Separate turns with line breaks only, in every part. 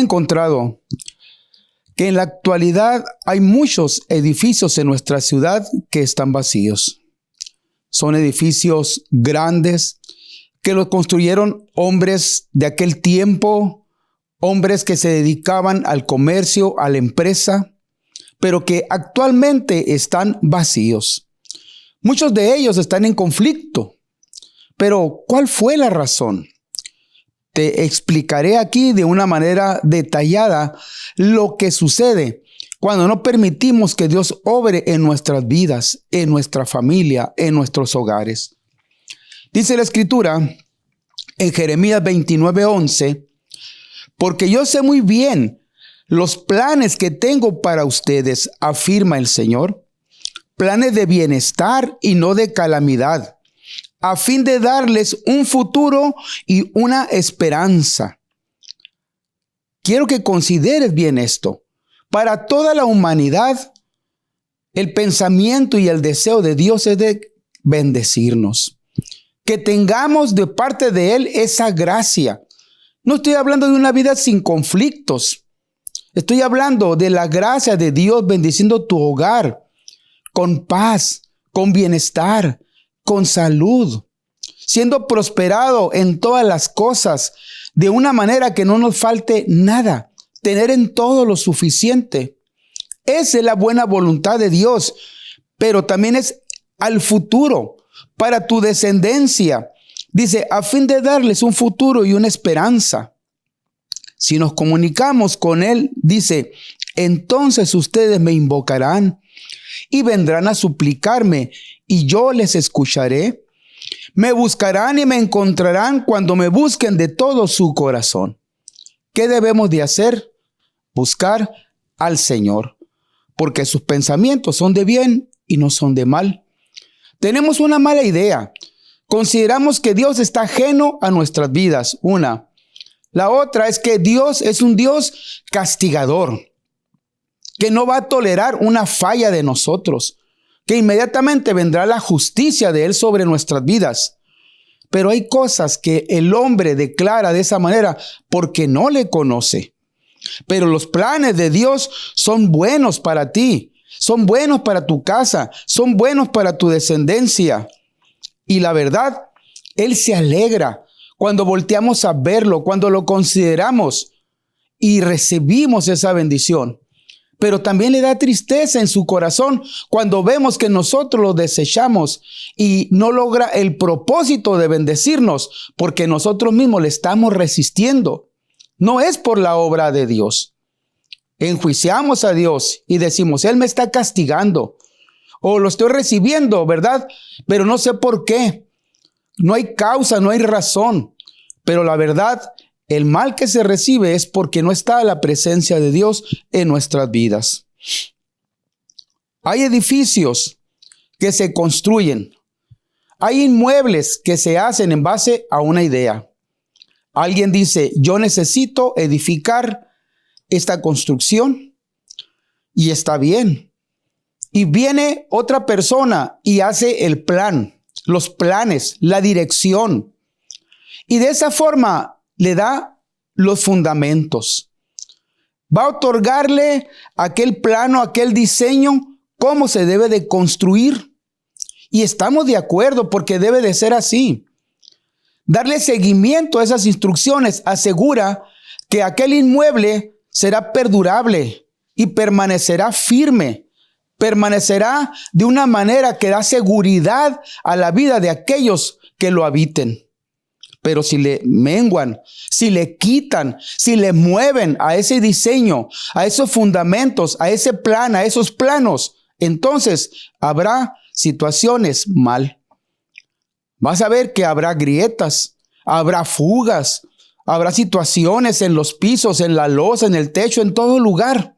encontrado que en la actualidad hay muchos edificios en nuestra ciudad que están vacíos. Son edificios grandes que los construyeron hombres de aquel tiempo, hombres que se dedicaban al comercio, a la empresa, pero que actualmente están vacíos. Muchos de ellos están en conflicto. Pero, ¿cuál fue la razón? Te explicaré aquí de una manera detallada lo que sucede cuando no permitimos que Dios obre en nuestras vidas, en nuestra familia, en nuestros hogares. Dice la Escritura en Jeremías 29:11, porque yo sé muy bien los planes que tengo para ustedes, afirma el Señor, planes de bienestar y no de calamidad, a fin de darles un futuro y una esperanza. Quiero que consideres bien esto. Para toda la humanidad, el pensamiento y el deseo de Dios es de bendecirnos. Que tengamos de parte de Él esa gracia. No estoy hablando de una vida sin conflictos. Estoy hablando de la gracia de Dios bendiciendo tu hogar con paz, con bienestar, con salud, siendo prosperado en todas las cosas, de una manera que no nos falte nada, tener en todo lo suficiente. Esa es la buena voluntad de Dios, pero también es al futuro, para tu descendencia. Dice, a fin de darles un futuro y una esperanza. Si nos comunicamos con Él, dice, entonces ustedes me invocarán y vendrán a suplicarme y yo les escucharé. Me buscarán y me encontrarán cuando me busquen de todo su corazón. ¿Qué debemos de hacer? Buscar al Señor, porque sus pensamientos son de bien y no son de mal. Tenemos una mala idea. Consideramos que Dios está ajeno a nuestras vidas. Una. La otra es que Dios es un Dios castigador, que no va a tolerar una falla de nosotros, que inmediatamente vendrá la justicia de Él sobre nuestras vidas. Pero hay cosas que el hombre declara de esa manera porque no le conoce. Pero los planes de Dios son buenos para ti, son buenos para tu casa, son buenos para tu descendencia. Y la verdad, Él se alegra cuando volteamos a verlo, cuando lo consideramos y recibimos esa bendición. Pero también le da tristeza en su corazón cuando vemos que nosotros lo desechamos y no logra el propósito de bendecirnos porque nosotros mismos le estamos resistiendo. No es por la obra de Dios. Enjuiciamos a Dios y decimos, Él me está castigando o lo estoy recibiendo, ¿verdad? Pero no sé por qué. No hay causa, no hay razón. Pero la verdad, el mal que se recibe es porque no está la presencia de Dios en nuestras vidas. Hay edificios que se construyen. Hay inmuebles que se hacen en base a una idea. Alguien dice, yo necesito edificar esta construcción y está bien. Y viene otra persona y hace el plan, los planes, la dirección. Y de esa forma le da los fundamentos. Va a otorgarle aquel plano, aquel diseño, cómo se debe de construir. Y estamos de acuerdo porque debe de ser así. Darle seguimiento a esas instrucciones asegura que aquel inmueble será perdurable y permanecerá firme. Permanecerá de una manera que da seguridad a la vida de aquellos que lo habiten. Pero si le menguan, si le quitan, si le mueven a ese diseño, a esos fundamentos, a ese plan, a esos planos, entonces habrá situaciones mal. Vas a ver que habrá grietas, habrá fugas, habrá situaciones en los pisos, en la losa, en el techo, en todo lugar.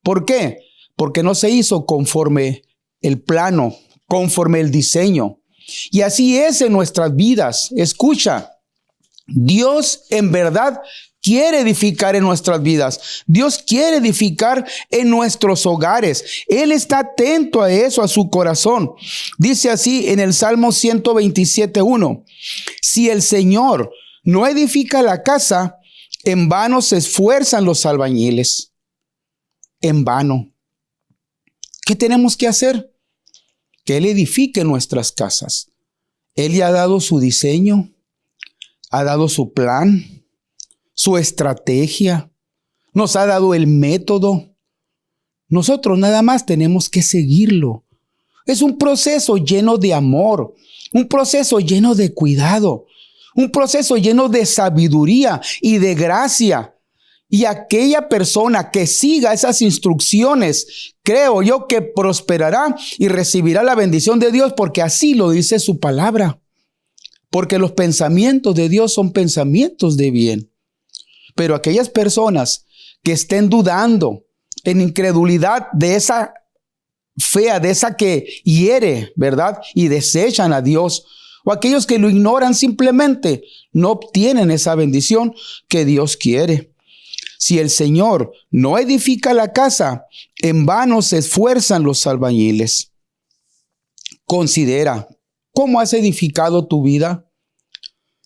¿Por qué? Porque no se hizo conforme el plano, conforme el diseño. Y así es en nuestras vidas. Escucha, Dios en verdad quiere edificar en nuestras vidas. Dios quiere edificar en nuestros hogares. Él está atento a eso, a su corazón. Dice así en el Salmo 127:1. Si el Señor no edifica la casa, En vano se esfuerzan los albañiles. En vano. ¿Qué tenemos que hacer? Que Él edifique nuestras casas. Él ya ha dado su diseño, ha dado su plan, su estrategia, nos ha dado el método. Nosotros nada más tenemos que seguirlo. Es un proceso lleno de amor, un proceso lleno de cuidado, un proceso lleno de sabiduría y de gracia. Y aquella persona que siga esas instrucciones, creo yo que prosperará y recibirá la bendición de Dios, porque así lo dice su palabra. Porque los pensamientos de Dios son pensamientos de bien. Pero aquellas personas que estén dudando, en incredulidad de esa fea, de esa que hiere, ¿verdad? Y desechan a Dios, o aquellos que lo ignoran simplemente, no obtienen esa bendición que Dios quiere. Si el Señor no edifica la casa, en vano se esfuerzan los albañiles. Considera, ¿cómo has edificado tu vida?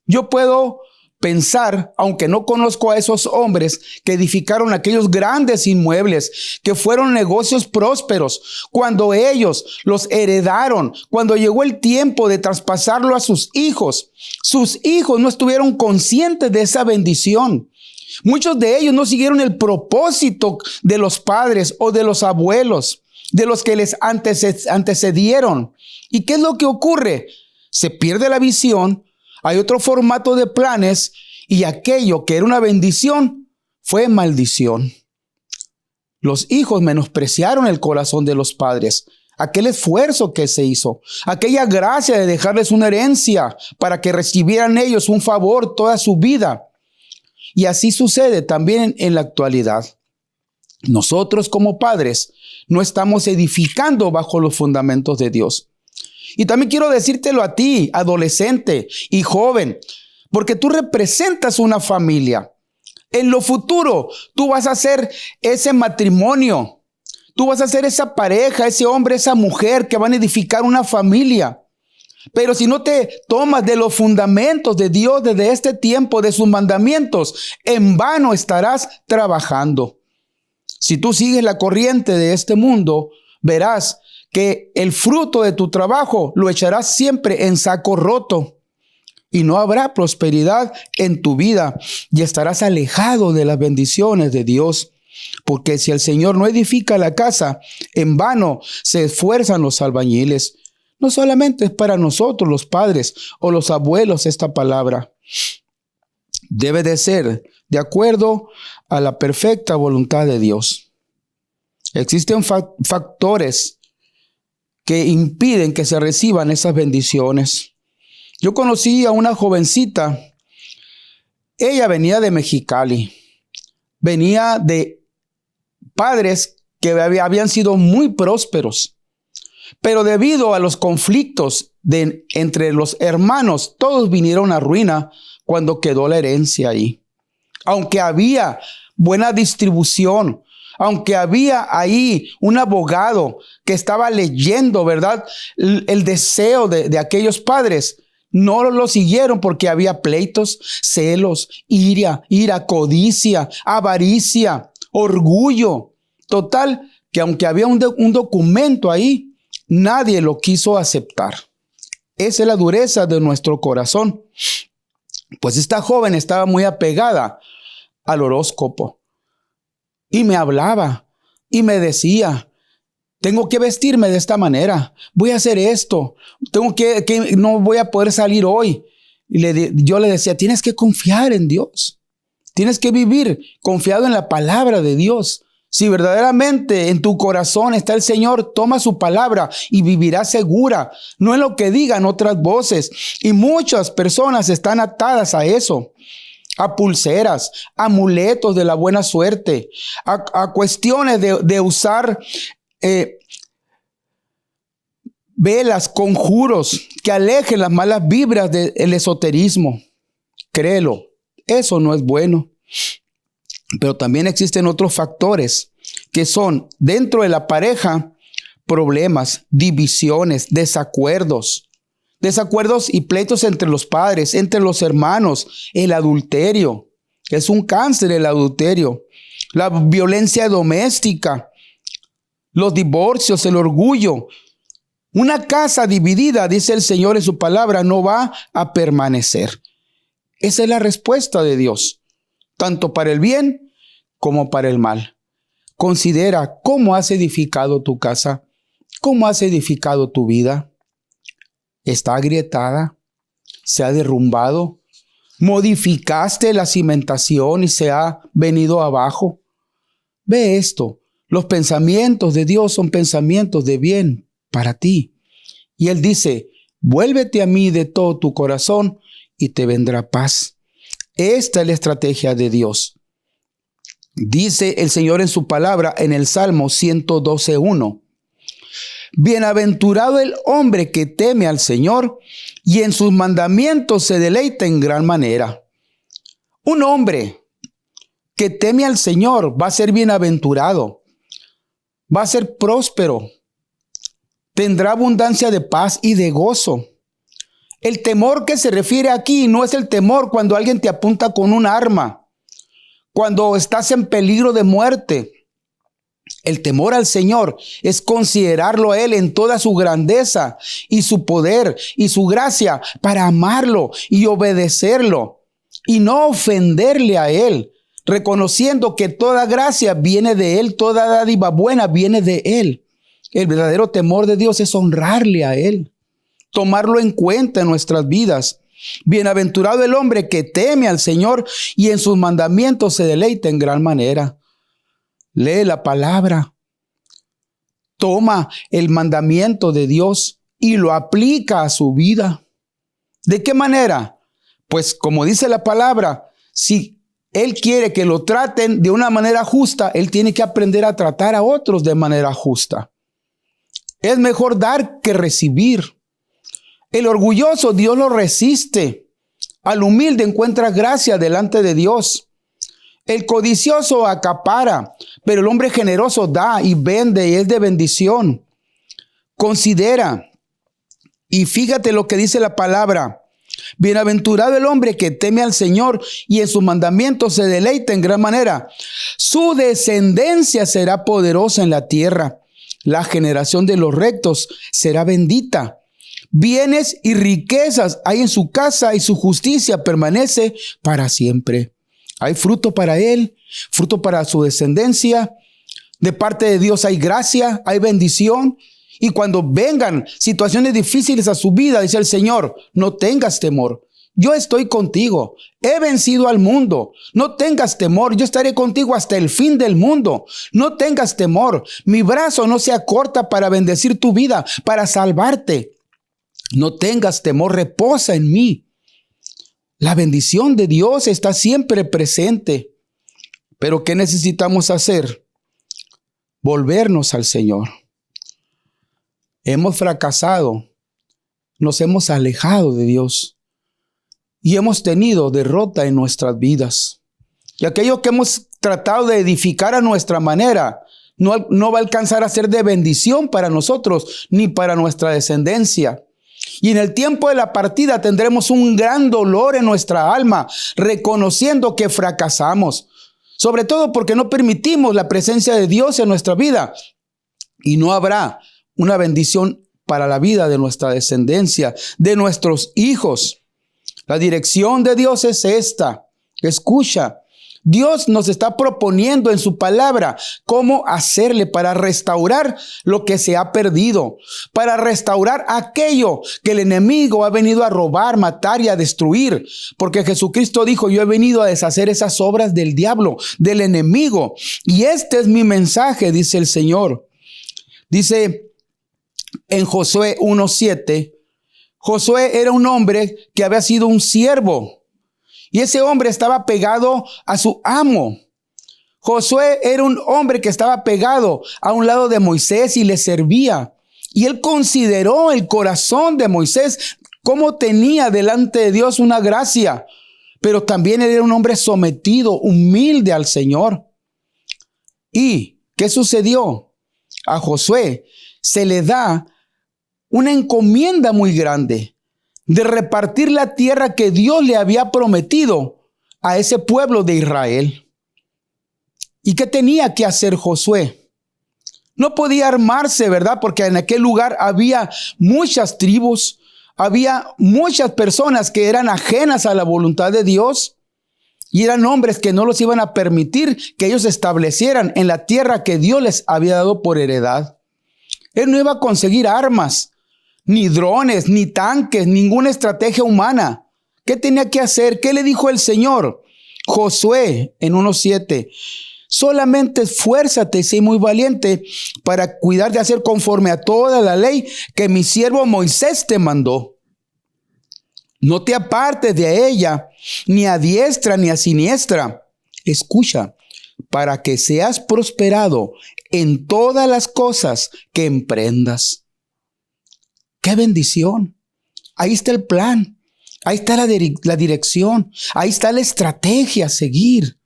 Yo puedo pensar, aunque no conozco a esos hombres que edificaron aquellos grandes inmuebles, que fueron negocios prósperos, cuando ellos los heredaron, cuando llegó el tiempo de traspasarlo a sus hijos no estuvieron conscientes de esa bendición. Muchos de ellos no siguieron el propósito de los padres o de los abuelos, de los que les antecedieron. ¿Y qué es lo que ocurre? Se pierde la visión, hay otro formato de planes y aquello que era una bendición fue maldición. Los hijos menospreciaron el corazón de los padres, aquel esfuerzo que se hizo, aquella gracia de dejarles una herencia para que recibieran ellos un favor toda su vida. Y así sucede también en la actualidad. Nosotros como padres no estamos edificando bajo los fundamentos de Dios. Y también quiero decírtelo a ti, adolescente y joven, porque tú representas una familia. En lo futuro, tú vas a ser ese matrimonio. Tú vas a ser esa pareja, ese hombre, esa mujer que van a edificar una familia. Pero si no te tomas de los fundamentos de Dios desde este tiempo, de sus mandamientos, en vano estarás trabajando. Si tú sigues la corriente de este mundo, verás que el fruto de tu trabajo lo echarás siempre en saco roto y no habrá prosperidad en tu vida y estarás alejado de las bendiciones de Dios. Porque si el Señor no edifica la casa, en vano se esfuerzan los albañiles. No solamente es para nosotros los padres o los abuelos esta palabra. Debe de ser de acuerdo a la perfecta voluntad de Dios. Existen factores que impiden que se reciban esas bendiciones. Yo conocí a una jovencita. Ella venía de Mexicali. Venía de padres que habían sido muy prósperos. Pero debido a los conflictos entre los hermanos, todos vinieron a ruina cuando quedó la herencia ahí. Aunque había buena distribución, aunque había ahí un abogado que estaba leyendo, ¿verdad?, el deseo de aquellos padres, no lo siguieron porque había pleitos, celos, ira, codicia, avaricia, orgullo. Total, que aunque había un documento ahí, nadie lo quiso aceptar. Esa es la dureza de nuestro corazón. Pues esta joven estaba muy apegada al horóscopo. Y me hablaba y me decía, tengo que vestirme de esta manera, voy a hacer esto, no voy a poder salir hoy. Y yo le decía, tienes que confiar en Dios. Tienes que vivir confiado en la palabra de Dios. Si verdaderamente en tu corazón está el Señor, toma su palabra y vivirás segura, no en lo que digan otras voces. Y muchas personas están atadas a eso, a pulseras, amuletos de la buena suerte, a cuestiones de usar velas, conjuros que alejen las malas vibras del esoterismo. Créelo, eso no es bueno. Pero también existen otros factores que son dentro de la pareja, problemas, divisiones, desacuerdos y pleitos entre los padres, entre los hermanos, el adulterio, Es un cáncer el adulterio, la violencia doméstica, los divorcios, el orgullo. Una casa dividida, dice el Señor en su palabra, no va a permanecer. Esa es la respuesta de Dios, tanto para el bien como para el mal. Considera cómo has edificado tu casa, cómo has edificado tu vida. ¿Está agrietada? ¿Se ha derrumbado? ¿Modificaste la cimentación y se ha venido abajo? Ve esto, los pensamientos de Dios son pensamientos de bien para ti. Y Él dice, vuélvete a mí de todo tu corazón y te vendrá paz. Esta es la estrategia de Dios. Dice el Señor en su palabra en el Salmo 112:1. Bienaventurado el hombre que teme al Señor y en sus mandamientos se deleita en gran manera. Un hombre que teme al Señor va a ser bienaventurado, va a ser próspero, tendrá abundancia de paz y de gozo. El temor que se refiere aquí no es el temor cuando alguien te apunta con un arma, cuando estás en peligro de muerte. El temor al Señor es considerarlo a Él en toda su grandeza y su poder y su gracia para amarlo y obedecerlo y no ofenderle a Él, reconociendo que toda gracia viene de Él, toda dádiva buena viene de Él. El verdadero temor de Dios es honrarle a Él, tomarlo en cuenta en nuestras vidas. Bienaventurado el hombre que teme al Señor y en sus mandamientos se deleita en gran manera. Lee la palabra, toma el mandamiento de Dios y lo aplica a su vida. ¿De qué manera? Pues como dice la palabra, si Él quiere que lo traten de una manera justa, Él tiene que aprender a tratar a otros de manera justa. Es mejor dar que recibir. El orgulloso Dios lo resiste. Al humilde encuentra gracia delante de Dios. El codicioso acapara, pero el hombre generoso da y vende y es de bendición. Considera y fíjate lo que dice la palabra. Bienaventurado el hombre que teme al Señor y en sus mandamientos se deleita en gran manera. Su descendencia será poderosa en la tierra. La generación de los rectos será bendita. Bienes y riquezas hay en su casa y su justicia permanece para siempre. Hay fruto para él, fruto para su descendencia. De parte de Dios hay gracia, hay bendición. Y cuando vengan situaciones difíciles a su vida, dice el Señor, no tengas temor. Yo estoy contigo. He vencido al mundo. No tengas temor. Yo estaré contigo hasta el fin del mundo. No tengas temor. Mi brazo no se acorta para bendecir tu vida, para salvarte. No tengas temor. Reposa en mí. La bendición de Dios está siempre presente. Pero ¿qué necesitamos hacer? Volvernos al Señor. Hemos fracasado. Nos hemos alejado de Dios. Y hemos tenido derrota en nuestras vidas. Y aquello que hemos tratado de edificar a nuestra manera no va a alcanzar a ser de bendición para nosotros ni para nuestra descendencia. Y en el tiempo de la partida tendremos un gran dolor en nuestra alma, reconociendo que fracasamos. Sobre todo porque no permitimos la presencia de Dios en nuestra vida. Y no habrá una bendición para la vida de nuestra descendencia, de nuestros hijos. La dirección de Dios es esta. Escucha, Dios nos está proponiendo en su palabra cómo hacerle para restaurar lo que se ha perdido, para restaurar aquello que el enemigo ha venido a robar, matar y a destruir. Porque Jesucristo dijo, yo he venido a deshacer esas obras del diablo, del enemigo. Y este es mi mensaje, dice el Señor. Dice en Josué 1:7, Josué era un hombre que había sido un siervo. Y ese hombre estaba pegado a su amo. Josué era un hombre que estaba pegado a un lado de Moisés y le servía. Y él consideró el corazón de Moisés, cómo tenía delante de Dios una gracia. Pero también él era un hombre sometido, humilde al Señor. ¿Y qué sucedió? A Josué se le da una encomienda muy grande de repartir la tierra que Dios le había prometido a ese pueblo de Israel. ¿Y qué tenía que hacer Josué? No podía armarse, ¿verdad? Porque en aquel lugar había muchas tribus, había muchas personas que eran ajenas a la voluntad de Dios y eran hombres que no los iban a permitir que ellos se establecieran en la tierra que Dios les había dado por heredad. Él no iba a conseguir armas, ni drones, ni tanques, ninguna estrategia humana. ¿Qué tenía que hacer? ¿Qué le dijo el Señor? Josué en 1:7. Solamente esfuérzate y sé muy valiente para cuidar de hacer conforme a toda la ley que mi siervo Moisés te mandó. No te apartes de ella, ni a diestra ni a siniestra. Escucha, para que seas prosperado en todas las cosas que emprendas. ¡Qué bendición! Ahí está el plan, ahí está la dirección, ahí está la estrategia a seguir.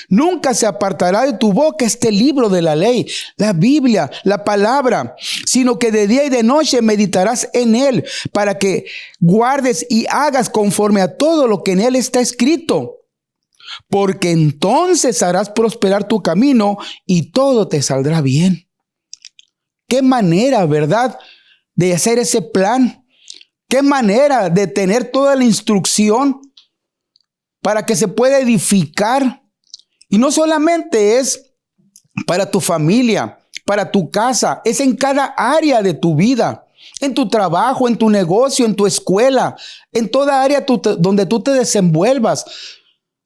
Nunca se apartará de tu boca este libro de la ley, la Biblia, la palabra, sino que de día y de noche meditarás en él para que guardes y hagas conforme a todo lo que en él está escrito. Porque entonces harás prosperar tu camino y todo te saldrá bien. Qué manera, ¿verdad?, de hacer ese plan. Qué manera de tener toda la instrucción para que se pueda edificar. Y no solamente es para tu familia, para tu casa, es en cada área de tu vida, en tu trabajo, en tu negocio, en tu escuela, en toda área donde tú te desenvuelvas.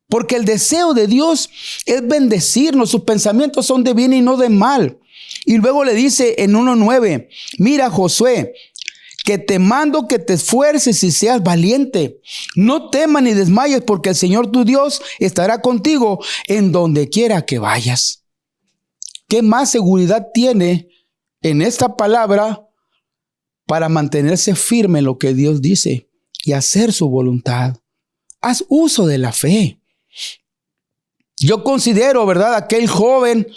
Porque el deseo de Dios es bendecirnos, sus pensamientos son de bien y no de mal. Y luego le dice en 1:9, mira Josué, que te mando que te esfuerces y seas valiente. No temas ni desmayes porque el Señor tu Dios estará contigo en donde quiera que vayas. ¿Qué más seguridad tiene en esta palabra para mantenerse firme en lo que Dios dice y hacer su voluntad? Haz uso de la fe. Yo considero, ¿verdad?, aquel joven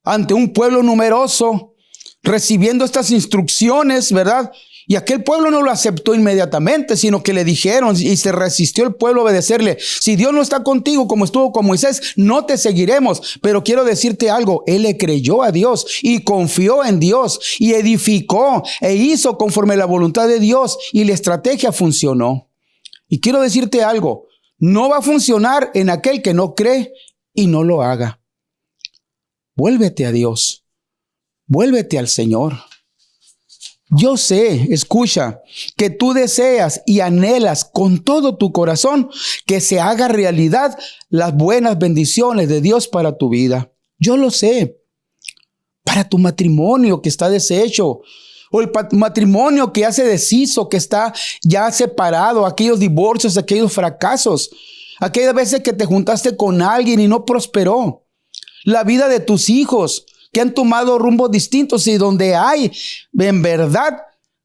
ante un pueblo numeroso recibiendo estas instrucciones, ¿verdad? Y aquel pueblo no lo aceptó inmediatamente, sino que le dijeron y se resistió el pueblo a obedecerle. Si Dios no está contigo como estuvo con Moisés, no te seguiremos. Pero quiero decirte algo, él le creyó a Dios y confió en Dios y edificó e hizo conforme a la voluntad de Dios y la estrategia funcionó. Y quiero decirte algo, no va a funcionar en aquel que no cree y no lo haga. Vuélvete a Dios, vuélvete al Señor. Yo sé, escucha, que tú deseas y anhelas con todo tu corazón que se haga realidad las buenas bendiciones de Dios para tu vida. Yo lo sé. Para tu matrimonio que está deshecho, o el matrimonio que ya se deshizo, que está ya separado, aquellos divorcios, aquellos fracasos, aquellas veces que te juntaste con alguien y no prosperó. La vida de tus hijos que han tomado rumbos distintos y donde hay, en verdad,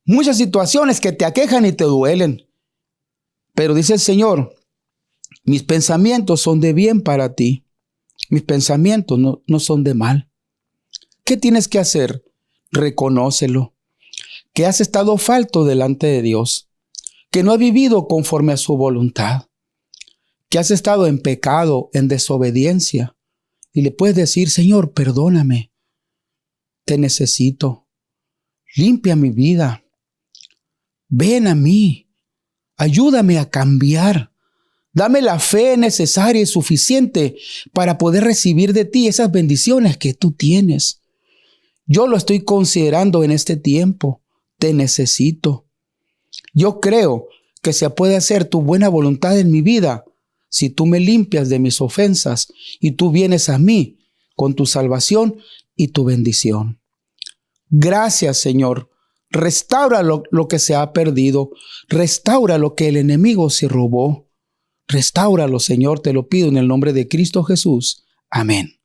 muchas situaciones que te aquejan y te duelen. Pero dice el Señor, mis pensamientos son de bien para ti. Mis pensamientos no son de mal. ¿Qué tienes que hacer? Reconócelo. Que has estado falto delante de Dios. Que no has vivido conforme a su voluntad. Que has estado en pecado, en desobediencia. Y le puedes decir, Señor, perdóname. Te necesito. Limpia mi vida. Ven a mí. Ayúdame a cambiar. Dame la fe necesaria y suficiente para poder recibir de ti esas bendiciones que tú tienes. Yo lo estoy considerando en este tiempo. Te necesito. Yo creo que se puede hacer tu buena voluntad en mi vida si tú me limpias de mis ofensas y tú vienes a mí con tu salvación y tu bendición. Gracias, Señor. Restaura lo que se ha perdido. Restaura lo que el enemigo se robó. Restáuralo, Señor, te lo pido en el nombre de Cristo Jesús. Amén.